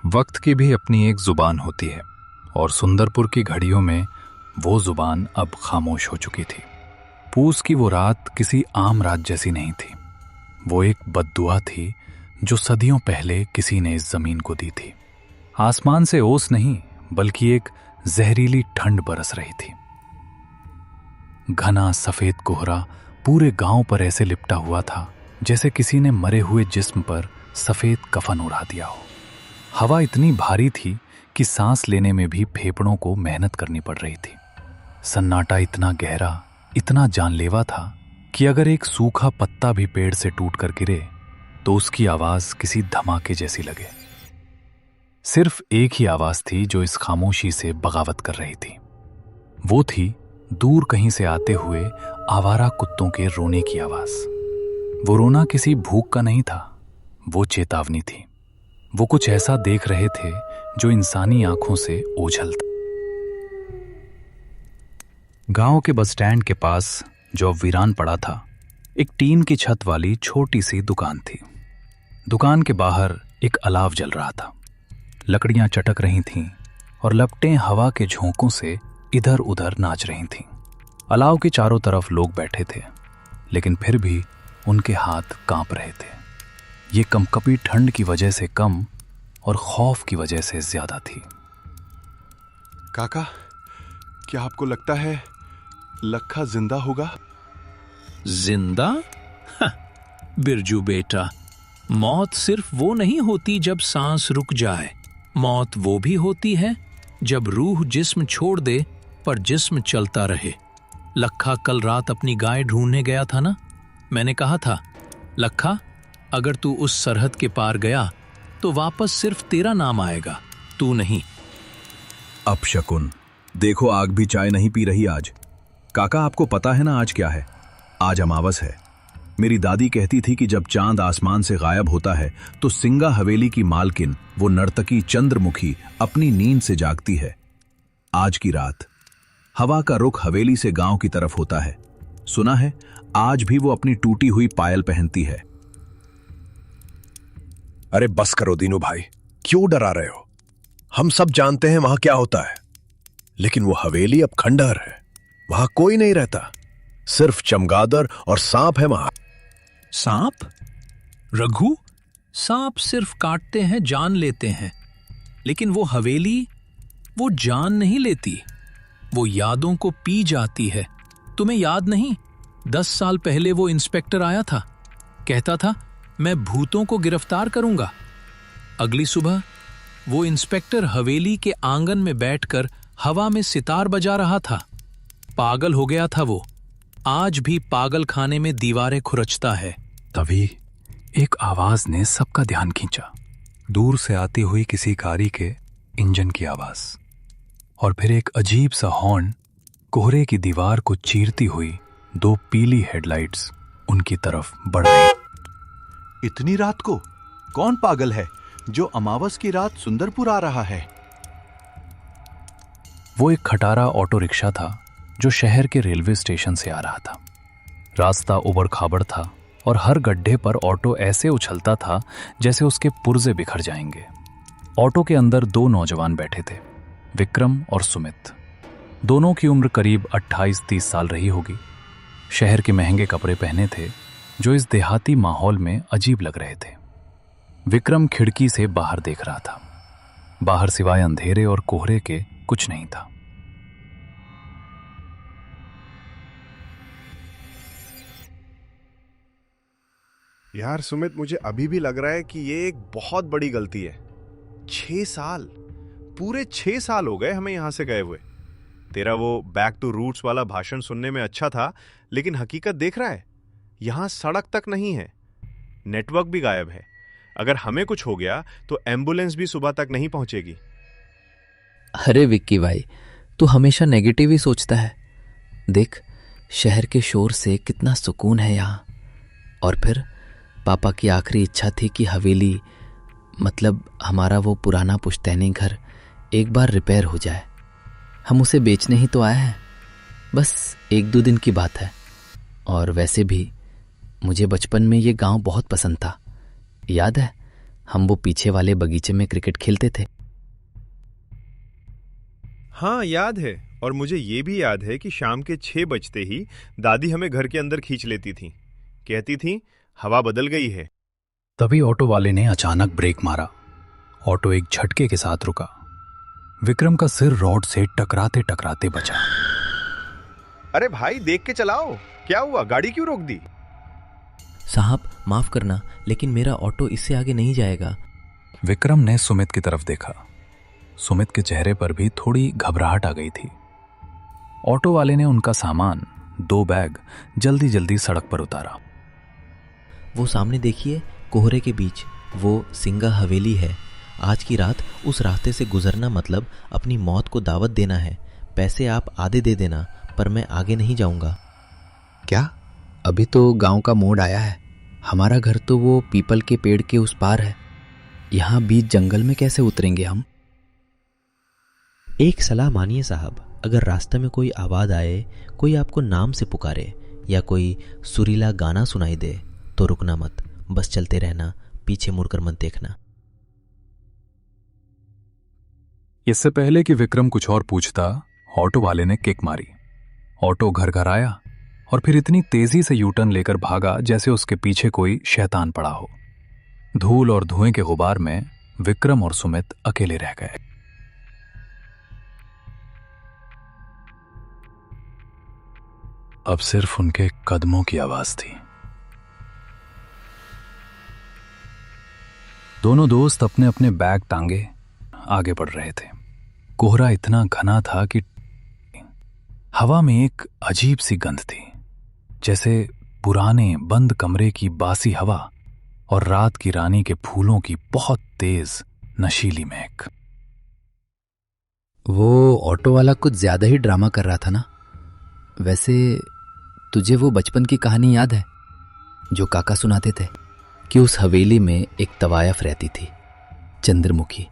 वक्त की भी अपनी एक जुबान होती है और सुंदरपुर की घड़ियों में वो जुबान अब खामोश हो चुकी थी। पूस की वो रात किसी आम रात जैसी नहीं थी। वो एक बद्दुआ थी जो सदियों पहले किसी ने इस जमीन को दी थी। आसमान से ओस नहीं बल्कि एक जहरीली ठंड बरस रही थी। घना सफेद कोहरा पूरे गांव पर ऐसे लिपटा हुआ था जैसे किसी ने मरे हुए जिस्म पर सफेद कफन उड़ा दिया हो। हवा इतनी भारी थी कि सांस लेने में भी फेफड़ों को मेहनत करनी पड़ रही थी। सन्नाटा इतना गहरा, इतना जानलेवा था कि अगर एक सूखा पत्ता भी पेड़ से टूटकर गिरे तो उसकी आवाज किसी धमाके जैसी लगे। सिर्फ एक ही आवाज थी जो इस खामोशी से बगावत कर रही थी। वो थी दूर कहीं से आते हुए आवारा कुत्तों के रोने की आवाज। वो रोना किसी भूख का नहीं था, वो चेतावनी थी। वो कुछ ऐसा देख रहे थे जो इंसानी आंखों से ओझल था। गांव के बस स्टैंड के पास जो अब वीरान पड़ा था, एक टीन की छत वाली छोटी सी दुकान थी। दुकान के बाहर एक अलाव जल रहा था। लकड़ियां चटक रही थीं और लपटें हवा के झोंकों से इधर उधर नाच रही थीं। अलाव के चारों तरफ लोग बैठे थे, लेकिन फिर भी उनके हाथ कांप रहे थे। ये कंपकपी ठंड की वजह से कम और खौफ की वजह से ज्यादा थी। काका, क्या आपको लगता है लखा जिंदा होगा? जिंदा? बिरजू बेटा, मौत सिर्फ वो नहीं होती जब सांस रुक जाए। मौत वो भी होती है जब रूह जिस्म छोड़ दे पर जिस्म चलता रहे। लखा कल रात अपनी गाय ढूंढने गया था ना। मैंने कहा था, लखा, अगर तू उस सरहद के पार गया तो वापस सिर्फ तेरा नाम आएगा, तू नहीं। अपशकुन, देखो आग भी चाय नहीं पी रही आज। काका, आपको पता है ना आज क्या है? आज अमावस है। मेरी दादी कहती थी कि जब चांद आसमान से गायब होता है तो सिंगा हवेली की मालकिन, वो नर्तकी चंद्रमुखी, अपनी नींद से जागती है। आज की रात हवा का रुख हवेली से गांव की तरफ होता है। सुना है आज भी वो अपनी टूटी हुई पायल पहनती है। अरे बस करो दीनू भाई, क्यों डरा रहे हो? हम सब जानते हैं वहां क्या होता है, लेकिन वो हवेली अब खंडहर है। वहां कोई नहीं रहता, सिर्फ चमगादड़ और सांप है वहां। सांप? रघु, सांप सिर्फ काटते हैं, जान लेते हैं, लेकिन वो हवेली, वो जान नहीं लेती, वो यादों को पी जाती है। तुम्हें याद नहीं, 10 साल पहले वो इंस्पेक्टर आया था, कहता था मैं भूतों को गिरफ्तार करूंगा। अगली सुबह वो इंस्पेक्टर हवेली के आंगन में बैठकर हवा में सितार बजा रहा था। पागल हो गया था वो। आज भी पागल खाने में दीवारें खुरचता है। तभी एक आवाज ने सबका ध्यान खींचा। दूर से आती हुई किसी गाड़ी के इंजन की आवाज, और फिर एक अजीब सा हॉर्न। कोहरे की दीवार को चीरती हुई 2 पीली हेडलाइट्स उनकी तरफ बढ़ रही। इतनी रात को कौन पागल है जो अमावस की रात सुंदरपुर आ रहा है? वो एक खटारा ऑटो रिक्शा था जो शहर के रेलवे स्टेशन से आ रहा था। रास्ता उबड़ खाबड़ था और हर गड्ढे पर ऑटो ऐसे उछलता था जैसे उसके पुर्जे बिखर जाएंगे। ऑटो के अंदर 2 नौजवान बैठे थे, विक्रम और सुमित। दोनों की उम्र करीब 28-30 साल रही होगी। शहर के महंगे कपड़े पहने थे जो इस देहाती माहौल में अजीब लग रहे थे। विक्रम खिड़की से बाहर देख रहा था। बाहर सिवाय अंधेरे और कोहरे के कुछ नहीं था। यार सुमित, मुझे अभी भी लग रहा है कि ये एक बहुत बड़ी गलती है। 6 साल, पूरे 6 साल हो गए हमें यहां से गए हुए। तेरा वो बैक टू रूट्स वाला भाषण सुनने में अच्छा था, लेकिन हकीकत देख रहा है, यहां सड़क तक नहीं है, नेटवर्क भी गायब है। अगर हमें कुछ हो गया तो एम्बुलेंस भी सुबह तक नहीं पहुंचेगी। अरे विक्की भाई, तू हमेशा नेगेटिव ही सोचता है। देख, शहर के शोर से कितना सुकून है यहाँ। और फिर पापा की आखिरी इच्छा थी कि हवेली, मतलब हमारा वो पुराना पुश्तैनी घर, एक बार रिपेयर हो जाए। हम उसे बेचने ही तो आए हैं, बस 1-2 दिन की बात है। और वैसे भी मुझे बचपन में ये गांव बहुत पसंद था। याद है हम वो पीछे वाले बगीचे में क्रिकेट खेलते थे। हाँ याद है, और मुझे ये भी याद है कि शाम के 6 बजते ही दादी हमें घर के अंदर खींच लेती थी, कहती थी हवा बदल गई है। तभी ऑटो वाले ने अचानक ब्रेक मारा। ऑटो एक झटके के साथ रुका। विक्रम का सिर रॉड से टकराते टकराते बचा। अरे भाई देख के चलाओ, क्या हुआ, गाड़ी क्यों रोक दी? साहब माफ करना, लेकिन मेरा ऑटो इससे आगे नहीं जाएगा। विक्रम ने सुमित की तरफ देखा। सुमित के चेहरे पर भी थोड़ी घबराहट आ गई थी। ऑटो वाले ने उनका सामान, 2 बैग जल्दी जल्दी सड़क पर उतारा। वो सामने देखिए, कोहरे के बीच वो सिंगा हवेली है। आज की रात उस रास्ते से गुजरना मतलब अपनी मौत को दावत देना है। पैसे आप आधे दे देना, पर मैं आगे नहीं जाऊंगा। क्या? अभी तो गांव का मोड़ आया है। हमारा घर तो वो पीपल के पेड़ के उस पार है। यहाँ बीच जंगल में कैसे उतरेंगे हम? एक सलाह मानिए साहब, अगर रास्ते में कोई आवाज आए, कोई आपको नाम से पुकारे या कोई सुरीला गाना सुनाई दे तो रुकना मत, बस चलते रहना, पीछे मुड़कर मत देखना। इससे पहले कि विक्रम कुछ और पूछता, ऑटो वाले ने किक मारी। ऑटो घर घर आया और फिर इतनी तेजी से यूटर्न लेकर भागा जैसे उसके पीछे कोई शैतान पड़ा हो। धूल और धुएं के गुबार में विक्रम और सुमित अकेले रह गए। अब सिर्फ उनके कदमों की आवाज थी। दोनों दोस्त अपने अपने बैग टांगे आगे बढ़ रहे थे। कोहरा इतना घना था कि हवा में एक अजीब सी गंध थी, जैसे पुराने बंद कमरे की बासी हवा और रात की रानी के फूलों की बहुत तेज नशीली महक। वो ऑटो वाला कुछ ज्यादा ही ड्रामा कर रहा था ना? वैसे तुझे वो बचपन की कहानी याद है जो काका सुनाते थे कि उस हवेली में एक तवायफ रहती थी, चंद्रमुखी,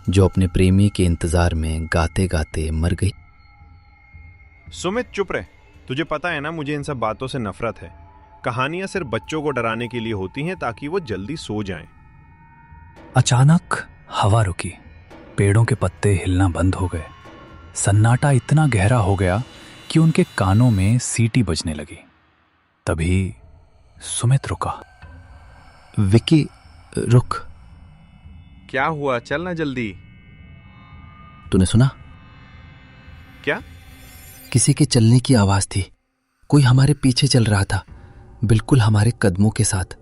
जो अपने प्रेमी के इंतजार में गाते गाते मर गई। सुमित चुप रहे, तुझे पता है ना मुझे इन सब बातों से नफरत है। कहानियां सिर्फ बच्चों को डराने के लिए होती हैं ताकि वो जल्दी सो जाएं। अचानक हवा रुकी, पेड़ों के पत्ते हिलना बंद हो गए। सन्नाटा इतना गहरा हो गया कि उनके कानों में सीटी बजने लगी। तभी सुमित रुका। विक्की रुक। क्या हुआ, चलना जल्दी। तूने सुना? क्या? किसी के चलने की आवाज थी। कोई हमारे पीछे चल रहा था, बिल्कुल हमारे कदमों के साथ।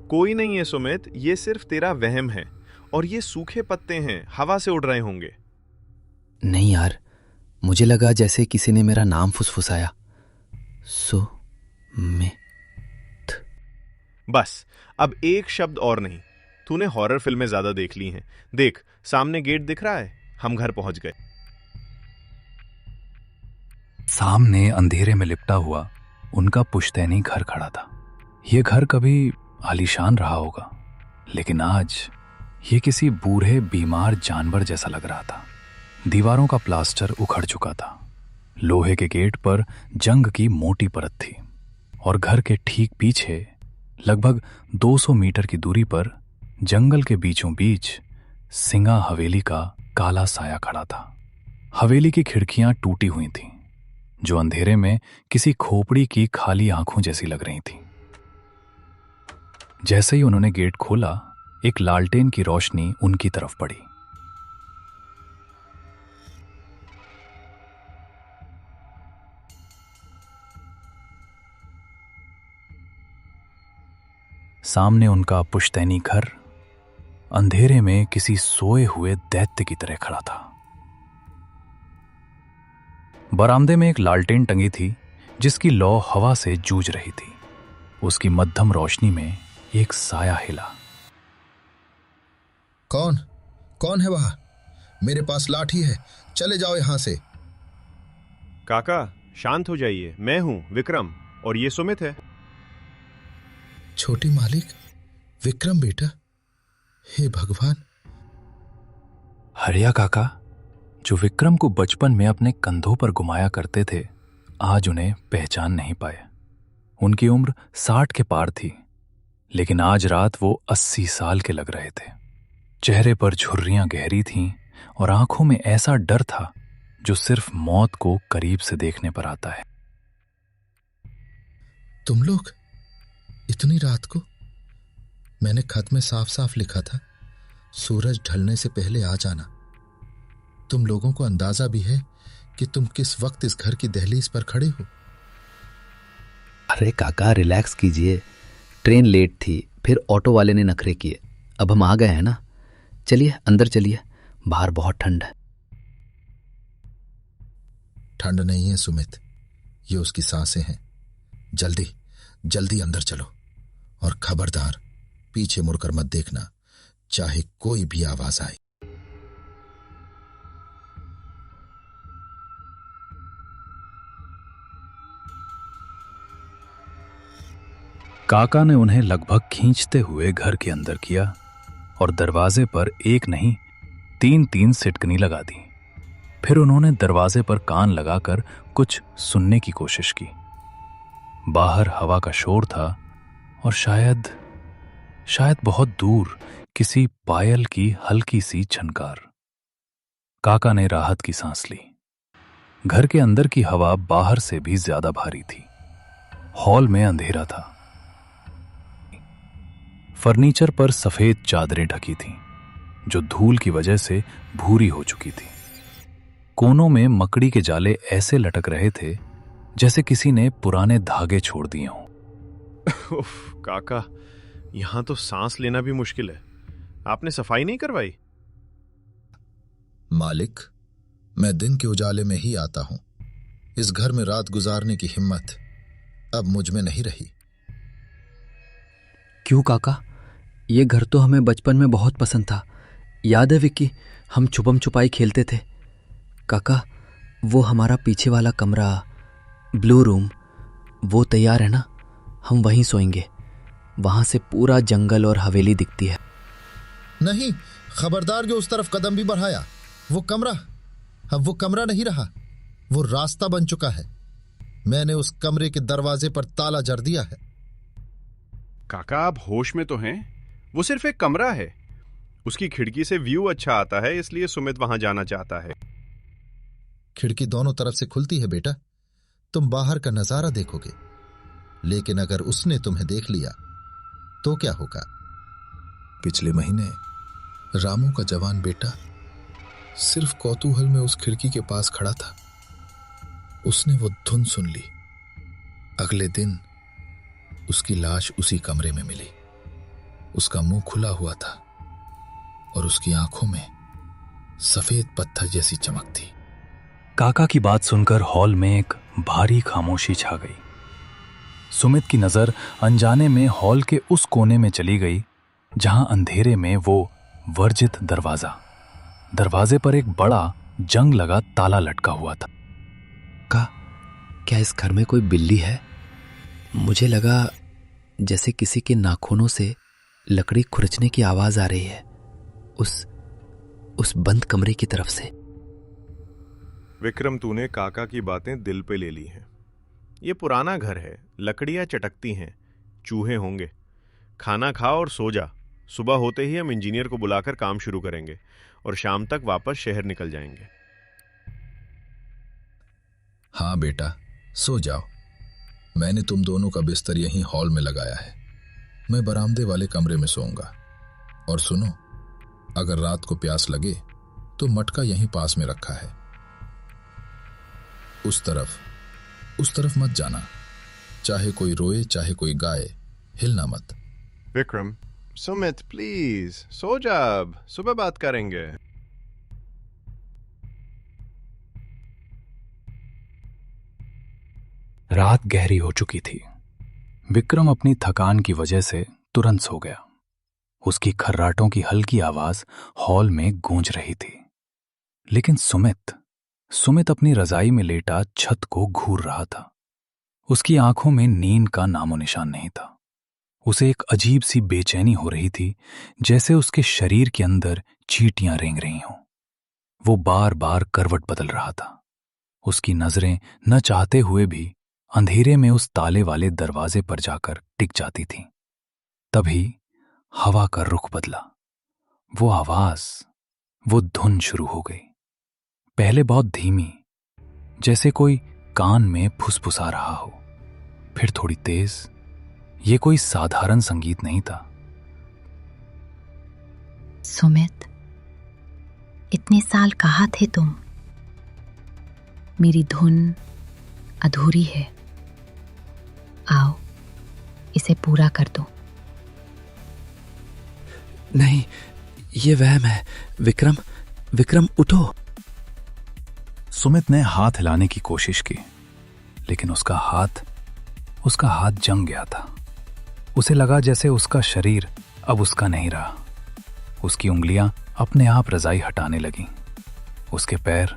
कोई नहीं है सुमित, ये सिर्फ तेरा वहम है, और ये सूखे पत्ते हैं, हवा से उड़ रहे होंगे। नहीं यार, मुझे लगा जैसे किसी ने मेरा नाम फुसफुसाया, सुमित। बस अब एक शब्द और नहीं। तूने हॉरर फिल्में ज्यादा देख ली हैं। देख, सामने गेट दिख रहा है, हम घर पहुंच गए। सामने अंधेरे में लिपटा हुआ उनका पुश्तैनी घर खड़ा था। यह घर कभी आलीशान रहा होगा, लेकिन आज ये किसी बूढ़े बीमार जानवर जैसा लग रहा था। दीवारों का प्लास्टर उखड़ चुका था, लोहे के गेट पर जंग की मोटी परत थी, और घर के ठीक पीछे लगभग 200 मीटर की दूरी पर जंगल के बीचों बीच सिंगा हवेली का काला साया खड़ा था। हवेली की खिड़कियां टूटी हुई थीं, जो अंधेरे में किसी खोपड़ी की खाली आंखों जैसी लग रही थीं। जैसे ही उन्होंने गेट खोला, एक लालटेन की रोशनी उनकी तरफ पड़ी। सामने उनका पुश्तैनी घर अंधेरे में किसी सोए हुए दैत्य की तरह खड़ा था। बरामदे में एक लालटेन टंगी थी, जिसकी लौ हवा से जूझ रही थी। उसकी मध्यम रोशनी में एक साया हिला। कौन है वहां? मेरे पास लाठी है, चले जाओ यहां से। काका शांत हो जाइए, मैं हूं विक्रम, और ये सुमित है। छोटी मालिक, विक्रम बेटा, हे भगवान। हरिया काका, जो विक्रम को बचपन में अपने कंधों पर घुमाया करते थे, आज उन्हें पहचान नहीं पाए। उनकी उम्र 60 के पार थी, लेकिन आज रात वो 80 साल के लग रहे थे। चेहरे पर झुर्रियां गहरी थीं और आंखों में ऐसा डर था जो सिर्फ मौत को करीब से देखने पर आता है। तुम लोग इतनी रात को? मैंने खत में साफ साफ लिखा था सूरज ढलने से पहले आ जाना। तुम लोगों को अंदाजा भी है कि तुम किस वक्त इस घर की दहलीज पर खड़े हो? अरे काका रिलैक्स कीजिए, ट्रेन लेट थी, फिर ऑटो वाले ने नखरे किए, अब हम आ गए हैं ना। चलिए अंदर चलिए, बाहर बहुत ठंड है। ठंड नहीं है सुमित, ये उसकी सांसें हैं। जल्दी जल्दी अंदर चलो, और खबरदार पीछे मुड़कर मत देखना, चाहे कोई भी आवाज आए। काका ने उन्हें लगभग खींचते हुए घर के अंदर किया और दरवाजे पर एक नहीं 3-3 सिटकनी लगा दी। फिर उन्होंने दरवाजे पर कान लगाकर कुछ सुनने की कोशिश की। बाहर हवा का शोर था और शायद बहुत दूर किसी पायल की हल्की सी झनकार। काका ने राहत की सांस ली। घर के अंदर की हवा बाहर से भी ज्यादा भारी थी। हॉल में अंधेरा था। फर्नीचर पर सफेद चादरें ढकी थीं, जो धूल की वजह से भूरी हो चुकी थी। कोनों में मकड़ी के जाले ऐसे लटक रहे थे जैसे किसी ने पुराने धागे छोड़ दिए हों। उफ, काका, यहां तो सांस लेना भी मुश्किल है। आपने सफाई नहीं करवाई? मालिक, मैं दिन के उजाले में ही आता हूं। इस घर में रात गुजारने की हिम्मत अब मुझ में नहीं रही। क्यों काका? ये घर तो हमें बचपन में बहुत पसंद था। याद है विक्की, हम छुपम छुपाई खेलते थे। काका, वो हमारा पीछे वाला कमरा, ब्लू रूम, वो तैयार है ना? हम वहीं सोएंगे। वहां से पूरा जंगल और हवेली दिखती है। नहीं, खबरदार जो उस तरफ कदम भी बढ़ाया। वो कमरा अब वो कमरा नहीं रहा, वो रास्ता बन चुका है। मैंने उस कमरे के दरवाजे पर ताला जड़ दिया है। काका, आप होश में तो हैं? वो सिर्फ एक कमरा है। उसकी खिड़की से व्यू अच्छा आता है, इसलिए सुमित वहां जाना चाहता है। खिड़की दोनों तरफ से खुलती है बेटा, तुम बाहर का नजारा देखोगे। लेकिन अगर उसने तुम्हें देख लिया तो क्या होगा? पिछले महीने रामू का जवान बेटा सिर्फ कौतूहल में उस खिड़की के पास खड़ा था। उसने वो धुन सुन ली। अगले दिन उसकी लाश उसी कमरे में मिली। उसका मुंह खुला हुआ था और उसकी आंखों में सफेद पत्थर जैसी चमक थी। काका की बात सुनकर हॉल में एक भारी खामोशी छा गई। सुमित की नजर अनजाने में हॉल के उस कोने में चली गई जहां अंधेरे में वो वर्जित दरवाजे पर एक बड़ा जंग लगा ताला लटका हुआ था। क्या इस घर में कोई बिल्ली है? मुझे लगा जैसे किसी के नाखूनों से लकड़ी खुरचने की आवाज आ रही है उस बंद कमरे की तरफ से। विक्रम, तूने काका की बातें दिल पे ले ली हैं। ये पुराना घर है, लकड़ियां चटकती हैं, चूहे होंगे। खाना खा और सो जा। सुबह होते ही हम इंजीनियर को बुलाकर काम शुरू करेंगे और शाम तक वापस शहर निकल जाएंगे। हाँ बेटा, सो जाओ। मैंने तुम दोनों का बिस्तर यहीं हॉल में लगाया है। मैं बरामदे वाले कमरे में सोऊंगा। और सुनो, अगर रात को प्यास लगे तो मटका यहीं पास में रखा है। उस तरफ मत जाना। चाहे कोई रोए चाहे कोई गाए, हिलना मत। विक्रम, सुमित प्लीज सो जा, अब सुबह बात करेंगे। रात गहरी हो चुकी थी। विक्रम अपनी थकान की वजह से तुरंत सो गया। उसकी खर्राटों की हल्की आवाज हॉल में गूंज रही थी। लेकिन सुमित अपनी रजाई में लेटा छत को घूर रहा था। उसकी आंखों में नींद का नामो निशान नहीं था। उसे एक अजीब सी बेचैनी हो रही थी, जैसे उसके शरीर के अंदर चींटियां रेंग रही हों। वो बार बार करवट बदल रहा था। उसकी नजरें न चाहते हुए भी अंधेरे में उस ताले वाले दरवाजे पर जाकर टिक जाती थीं। तभी हवा का रुख बदला। वो आवाज, वो धुन शुरू हो गई। पहले बहुत धीमी, जैसे कोई कान में फुसफुसा रहा हो, फिर थोड़ी तेज। ये कोई साधारण संगीत नहीं था। सुमित, इतने साल कहाँ थे तुम? मेरी धुन अधूरी है, आओ इसे पूरा कर दो। नहीं, ये वहम है। विक्रम, विक्रम उठो। सुमित ने हाथ हिलाने की कोशिश की, लेकिन उसका हाथ जंग गया था। उसे लगा जैसे उसका शरीर अब उसका नहीं रहा। उसकी उंगलियां अपने आप रजाई हटाने लगीं। उसके पैर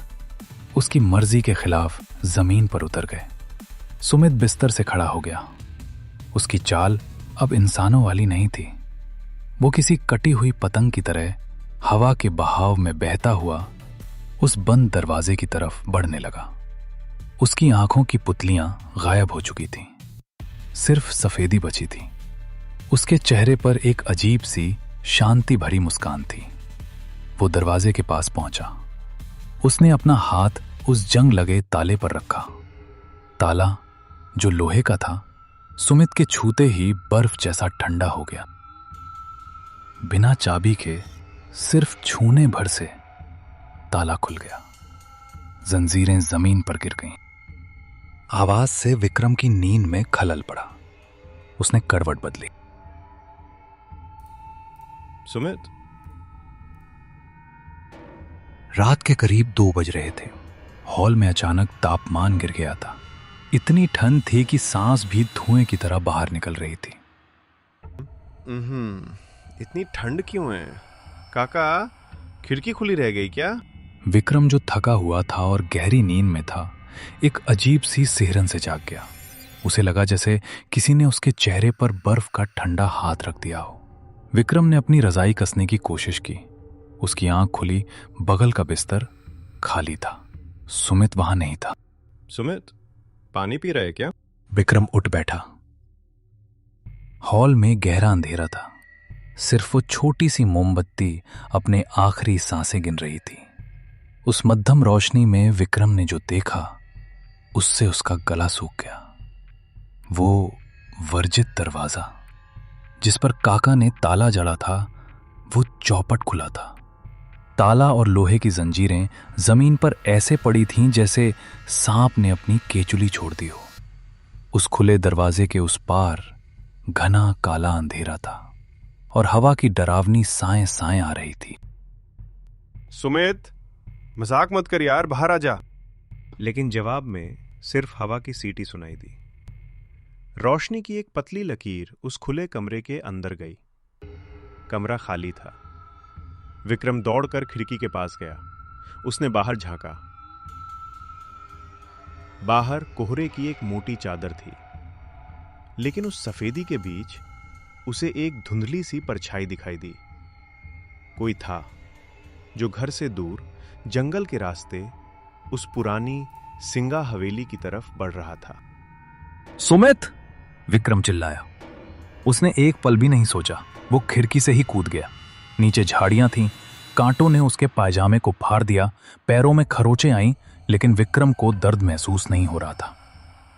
उसकी मर्जी के खिलाफ जमीन पर उतर गए। सुमित बिस्तर से खड़ा हो गया। उसकी चाल अब इंसानों वाली नहीं थी। वो किसी कटी हुई पतंग की तरह हवा के बहाव में बहता हुआ उस बंद दरवाजे की तरफ बढ़ने लगा। उसकी आंखों की पुतलियां गायब हो चुकी थीं। सिर्फ सफेदी बची थी। उसके चेहरे पर एक अजीब सी शांति भरी मुस्कान थी। वो दरवाजे के पास पहुंचा। उसने अपना हाथ उस जंग लगे ताले पर रखा। ताला, जो लोहे का था, सुमित के छूते ही बर्फ जैसा ठंडा हो गया। बिना चाबी के सिर्फ छूने भर से ताला खुल गया। जंजीरें जमीन पर गिर गईं। आवाज से विक्रम की नींद में खलल पड़ा। उसने करवट बदली। सुमित, रात के करीब 2 बज रहे थे। हॉल में अचानक तापमान गिर गया था। इतनी ठंड थी कि सांस भी धुएं की तरह बाहर निकल रही थी। इतनी ठंड क्यों है? काका, खिड़की खुली रह गई क्या? विक्रम, जो थका हुआ था और गहरी नींद में था, एक अजीब सी सिहरन से जाग गया। उसे लगा जैसे किसी ने उसके चेहरे पर बर्फ का ठंडा हाथ रख दिया हो। विक्रम ने अपनी रजाई कसने की कोशिश की। उसकी आंख खुली। बगल का बिस्तर खाली था। सुमित वहां नहीं था। सुमित, पानी पी रहे क्या? विक्रम उठ बैठा। हॉल में गहरा अंधेरा था। सिर्फ वो छोटी सी मोमबत्ती अपने आखिरी सांसें गिन रही थी। उस मध्यम रोशनी में विक्रम ने जो देखा, उससे उसका गला सूख गया। वो वर्जित दरवाजा, जिस पर काका ने ताला जड़ा था, वो चौपट खुला था। ताला और लोहे की जंजीरें जमीन पर ऐसे पड़ी थीं जैसे सांप ने अपनी केचुली छोड़ दी हो। उस खुले दरवाजे के उस पार घना काला अंधेरा था और हवा की डरावनी साएं साएं आ रही थी। सुमित, मजाक मत कर यार, बाहर आ जा। लेकिन जवाब में सिर्फ हवा की सीटी सुनाई दी। रोशनी की एक पतली लकीर उस खुले कमरे के अंदर गई। कमरा खाली था। विक्रम दौड़कर खिड़की के पास गया। उसने बाहर झांका। बाहर कोहरे की एक मोटी चादर थी, लेकिन उस सफेदी के बीच उसे एक धुंधली सी परछाई दिखाई दी। कोई था जो घर से दूर जंगल के रास्ते उस पुरानी सिंगा हवेली की तरफ बढ़ रहा था। सुमित! विक्रम चिल्लाया। उसने एक पल भी नहीं सोचा। वो खिड़की से ही कूद गया। नीचे झाड़ियां थीं। कांटों ने उसके पायजामे को फाड़ दिया। पैरों में खरोंचें आईं, लेकिन विक्रम को दर्द महसूस नहीं हो रहा था।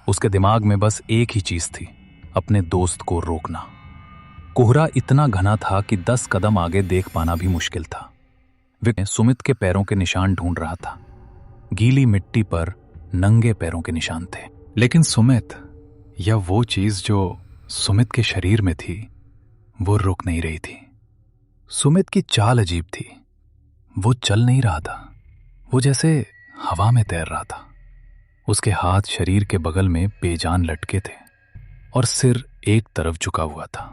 उसके दिमाग में बस एक ही चीज थी, अपने दोस्त को रोकना। कोहरा इतना घना था कि 10 कदम आगे देख पाना भी मुश्किल था। विक्रम सुमित के पैरों के निशान ढूंढ रहा था। गीली मिट्टी पर नंगे पैरों के निशान थे, लेकिन सुमित, या वो चीज जो सुमित के शरीर में थी, वो रुक नहीं रही थी। सुमित की चाल अजीब थी। वो चल नहीं रहा था। वो जैसे हवा में तैर रहा था। उसके हाथ शरीर के बगल में बेजान लटके थे और सिर एक तरफ झुका हुआ था।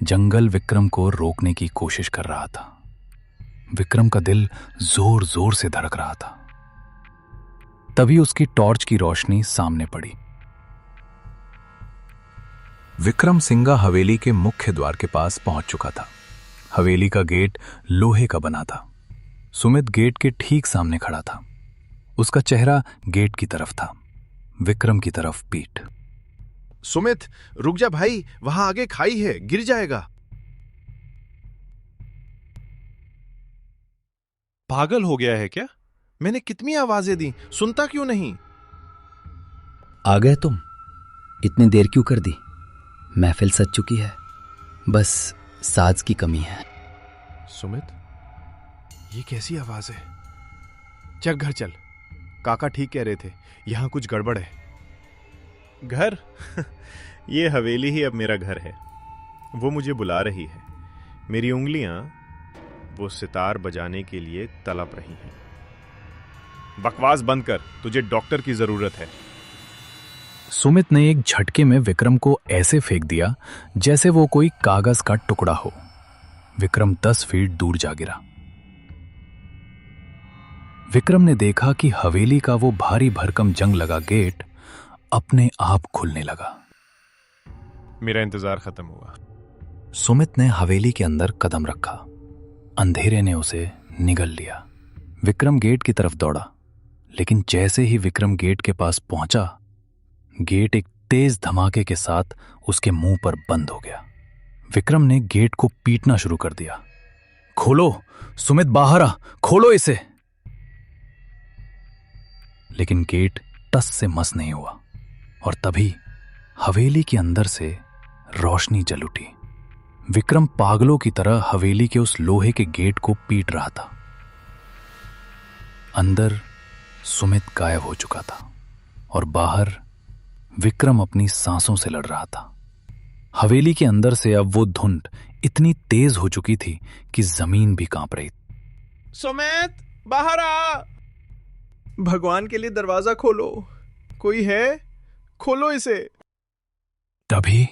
जंगल विक्रम को रोकने की कोशिश कर रहा था। विक्रम का दिल जोर जोर से धड़क रहा था। तभी उसकी टॉर्च की रोशनी सामने पड़ी। विक्रम सिंगा हवेली के मुख्य द्वार के पास पहुंच चुका था। हवेली का गेट लोहे का बना था। सुमित गेट के ठीक सामने खड़ा था। उसका चेहरा गेट की तरफ था, विक्रम की तरफ पीठ। सुमित रुक जा भाई, वहां आगे खाई है, गिर जाएगा। पागल हो गया है क्या? मैंने कितनी आवाजें दी, सुनता क्यों नहीं? आ गए तुम? इतनी देर क्यों कर दी? महफिल सज चुकी है, बस साज की कमी है। सुमित, ये कैसी आवाज है? चल घर चल, काका ठीक कह रहे थे, यहां कुछ गड़बड़ है। घर? ये हवेली ही अब मेरा घर है। वो मुझे बुला रही है। मेरी उंगलियां वो सितार बजाने के लिए तड़प रही हैं। बकवास बंद कर, तुझे डॉक्टर की जरूरत है। सुमित ने एक झटके में विक्रम को ऐसे फेंक दिया जैसे वो कोई कागज का टुकड़ा हो। विक्रम 10 फीट दूर जा गिरा। विक्रम ने देखा कि हवेली का वो भारी भरकम जंग लगा गेट अपने आप खुलने लगा। मेरा इंतजार खत्म हुआ। सुमित ने हवेली के अंदर कदम रखा। अंधेरे ने उसे निगल लिया। विक्रम गेट की तरफ दौड़ा, लेकिन जैसे ही विक्रम गेट के पास पहुंचा, गेट एक तेज धमाके के साथ उसके मुंह पर बंद हो गया। विक्रम ने गेट को पीटना शुरू कर दिया। खोलो सुमित, बाहर आ, खोलो इसे। लेकिन गेट टस से मस नहीं हुआ और तभी हवेली के अंदर से रोशनी जल उठी। विक्रम पागलों की तरह हवेली के उस लोहे के गेट को पीट रहा था। अंदर सुमित गायब हो चुका था और बाहर विक्रम अपनी सांसों से लड़ रहा था। हवेली के अंदर से अब वो धुंध इतनी तेज हो चुकी थी कि जमीन भी कांप रही। सुमित, बाहर आ, भगवान के लिए दरवाजा खोलो, कोई है? खोलो इसे। तभी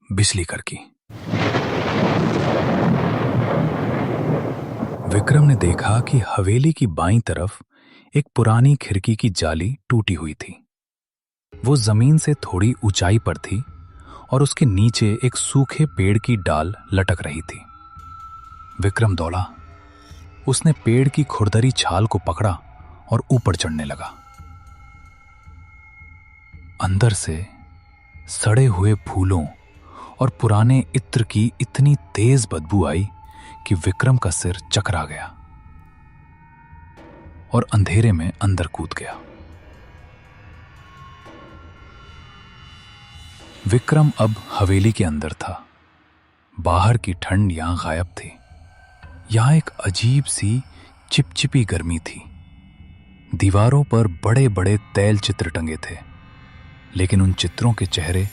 बिजली कड़की। विक्रम ने देखा कि हवेली की बाईं तरफ एक पुरानी खिड़की की जाली टूटी हुई थी। वो जमीन से थोड़ी ऊंचाई पर थी और उसके नीचे एक सूखे पेड़ की डाल लटक रही थी। विक्रम दौड़ा। उसने पेड़ की खुरदरी छाल को पकड़ा और ऊपर चढ़ने लगा। अंदर से सड़े हुए फूलों और पुराने इत्र की इतनी तेज बदबू आई कि विक्रम का सिर चकरा गया और अंधेरे में अंदर कूद गया। विक्रम अब हवेली के अंदर था। बाहर की ठंड यहां गायब थी। यहां एक अजीब सी चिपचिपी गर्मी थी। दीवारों पर बड़े बड़े तैल चित्र टंगे थे, लेकिन उन चित्रों के चेहरे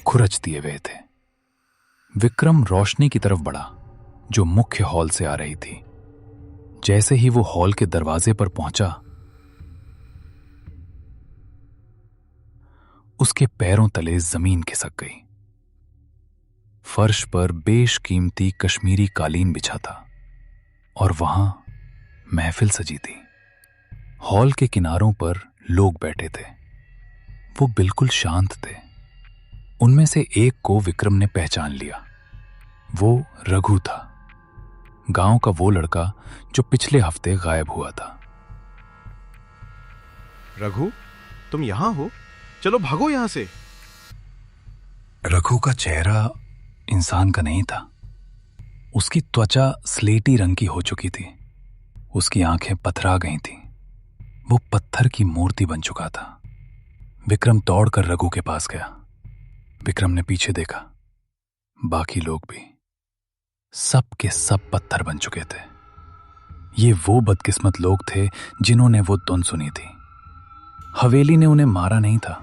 खुरच दिए हुए थे। विक्रम रोशनी की तरफ बढ़ा जो मुख्य हॉल से आ रही थी। जैसे ही वो हॉल के दरवाजे पर पहुंचा, उसके पैरों तले जमीन खिसक गई। फर्श पर बेशकीमती कश्मीरी कालीन बिछा था और वहां महफिल सजी थी। हॉल के किनारों पर लोग बैठे थे। वो बिल्कुल शांत थे। उनमें से एक को विक्रम ने पहचान लिया। वो रघु था, गांव का वो लड़का जो पिछले हफ्ते गायब हुआ था। रघु, तुम यहां हो? चलो भागो यहां से। रघु का चेहरा इंसान का नहीं था। उसकी त्वचा स्लेटी रंग की हो चुकी थी। उसकी आंखें पथरा गई थीं। वो पत्थर की मूर्ति बन चुका था। विक्रम दौड़कर रघु के पास गया। विक्रम ने पीछे देखा। बाकी लोग भी, सब के सब पत्थर बन चुके थे। ये वो बदकिस्मत लोग थे जिन्होंने वो धुन सुनी थी। हवेली ने उन्हें मारा नहीं था,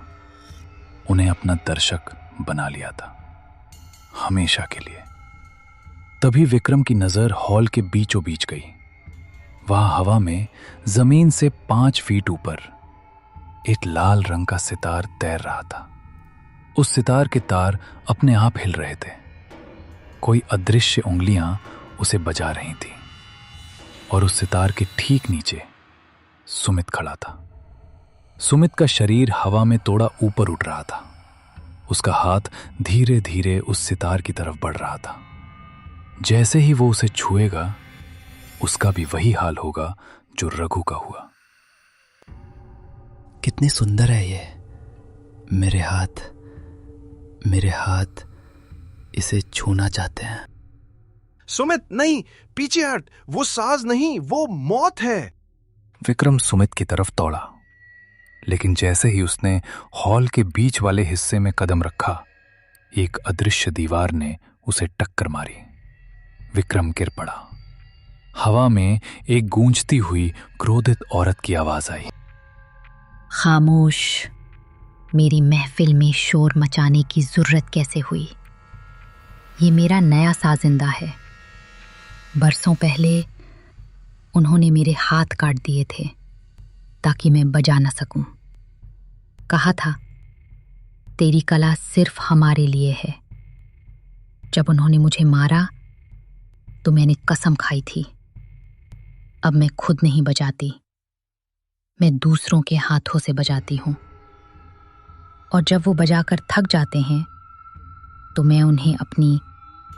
उन्हें अपना दर्शक बना लिया था, हमेशा के लिए। तभी विक्रम की नजर हॉल के बीचों बीच गई। वहां हवा में जमीन से 5 फीट ऊपर एक लाल रंग का सितार तैर रहा था। उस सितार के तार अपने आप हिल रहे थे। कोई अदृश्य उंगलियां उसे बजा रही थी और उस सितार के ठीक नीचे सुमित खड़ा था। सुमित का शरीर हवा में थोड़ा ऊपर उठ रहा था। उसका हाथ धीरे धीरे उस सितार की तरफ बढ़ रहा था। जैसे ही वो उसे छुएगा, उसका भी वही हाल होगा जो रघु का हुआ। कितनी सुंदर है ये। मेरे हाथ मेरे हाथ इसे छूना चाहते हैं। सुमित नहीं, पीछे हट, वो साज नहीं, वो मौत है। विक्रम सुमित की तरफ दौड़ा, लेकिन जैसे ही उसने हॉल के बीच वाले हिस्से में कदम रखा, एक अदृश्य दीवार ने उसे टक्कर मारी। विक्रम गिर पड़ा। हवा में एक गूंजती हुई क्रोधित औरत की आवाज आई। खामोश, मेरी महफिल में शोर मचाने की जरूरत कैसे हुई? ये मेरा नया साजिंदा है। बरसों पहले उन्होंने मेरे हाथ काट दिए थे ताकि मैं बजा न सकूं। कहा था तेरी कला सिर्फ हमारे लिए है। जब उन्होंने मुझे मारा तो मैंने कसम खाई थी, अब मैं खुद नहीं बजाती, मैं दूसरों के हाथों से बजाती हूं। और जब वो बजाकर थक जाते हैं तो मैं उन्हें अपनी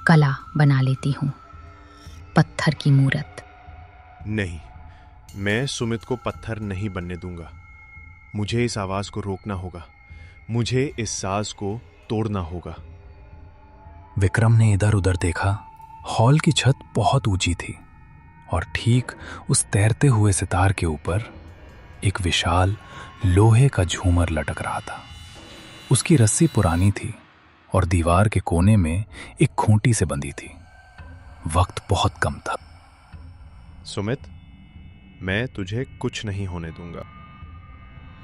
कला बना लेती हूं, पत्थर की मूरत। नहीं, मैं सुमित को पत्थर नहीं बनने दूंगा। मुझे इस आवाज को रोकना होगा, मुझे इस साज को तोड़ना होगा। विक्रम ने इधर उधर देखा। हॉल की छत बहुत ऊंची थी और ठीक उस तैरते हुए सितार के ऊपर एक विशाल लोहे का झूमर लटक रहा था। उसकी रस्सी पुरानी थी और दीवार के कोने में एक खूंटी से बंधी थी। वक्त बहुत कम था। सुमित, मैं तुझे कुछ नहीं होने दूंगा।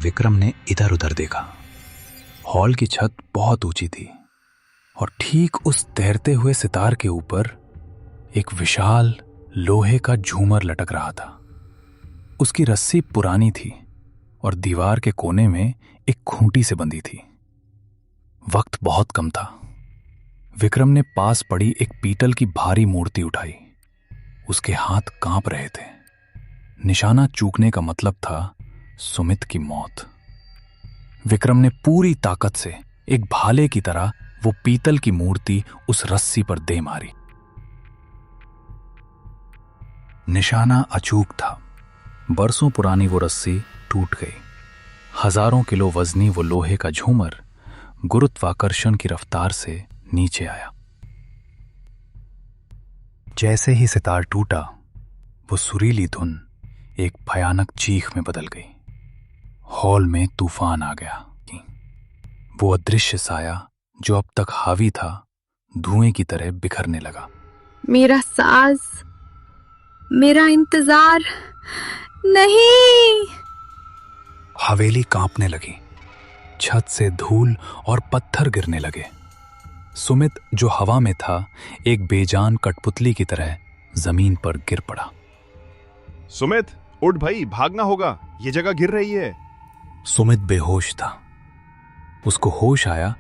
विक्रम ने इधर उधर देखा। हॉल की छत बहुत ऊंची थी और ठीक उस तैरते हुए सितार के ऊपर एक विशाल लोहे का झूमर लटक रहा था। उसकी रस्सी पुरानी थी और दीवार के कोने में एक खूंटी से बंधी थी। वक्त बहुत कम था। विक्रम ने पास पड़ी एक पीतल की भारी मूर्ति उठाई। उसके हाथ कांप रहे थे। निशाना चूकने का मतलब था सुमित की मौत। विक्रम ने पूरी ताकत से एक भाले की तरह वो पीतल की मूर्ति उस रस्सी पर दे मारी। निशाना अचूक था। बरसों पुरानी वो रस्सी टूट गई। हजारों किलो वजनी वो लोहे का झूमर गुरुत्वाकर्षण की रफ्तार से नीचे आया। जैसे ही सितार टूटा, वो सुरीली धुन एक भयानक चीख में बदल गई। हॉल में तूफान आ गया। वो अदृश्य साया जो अब तक हावी था, धुएं की तरह बिखरने लगा। मेरा साज, मेरा इंतजार, नहीं। हवेली कांपने लगी। छत से धूल और पत्थर गिरने लगे। सुमित जो हवा में था, एक बेजान कठपुतली की तरह जमीन पर गिर पड़ा। सुमित, उठ भाई, भागना होगा, ये जगह गिर रही है। सुमित बेहोश था। उसको होश आया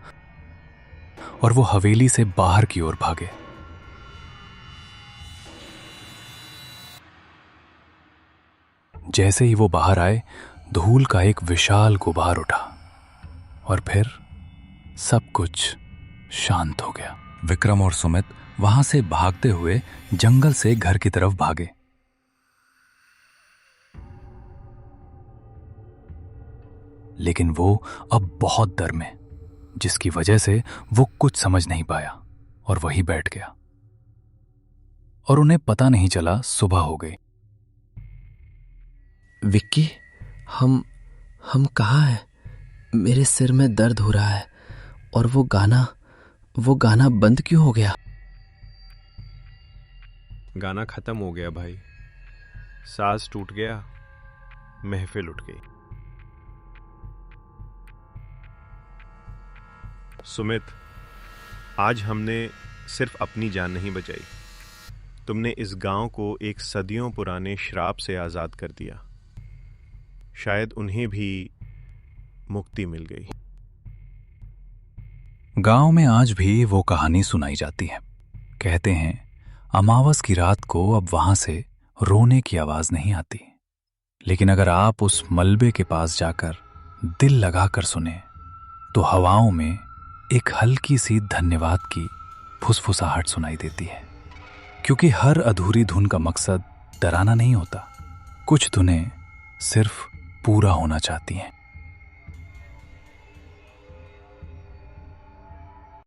और वो हवेली से बाहर की ओर भागे। जैसे ही वो बाहर आए, धूल का एक विशाल गुबार उठा और फिर सब कुछ शांत हो गया। विक्रम और सुमित वहां से भागते हुए जंगल से घर की तरफ भागे। लेकिन वो अब बहुत डर में, जिसकी वजह से वो कुछ समझ नहीं पाया और वहीं बैठ गया। और उन्हें पता नहीं चला सुबह हो गई। विक्की, हम कहाँ हैं? मेरे सिर में दर्द हो रहा है और वो गाना बंद क्यों हो गया? गाना खत्म हो गया भाई, साज टूट गया, महफिल उठ गई। सुमित, आज हमने सिर्फ अपनी जान नहीं बचाई, तुमने इस गांव को एक सदियों पुराने श्राप से आजाद कर दिया। शायद उन्हें भी मुक्ति मिल गई। गांव में आज भी वो कहानी सुनाई जाती है। कहते हैं अमावस की रात को अब वहां से रोने की आवाज नहीं आती, लेकिन अगर आप उस मलबे के पास जाकर दिल लगाकर सुने तो हवाओं में एक हल्की सी धन्यवाद की फुसफुसाहट सुनाई देती है। क्योंकि हर अधूरी धुन का मकसद डराना नहीं होता, कुछ धुनें सिर्फ पूरा होना चाहती हैं।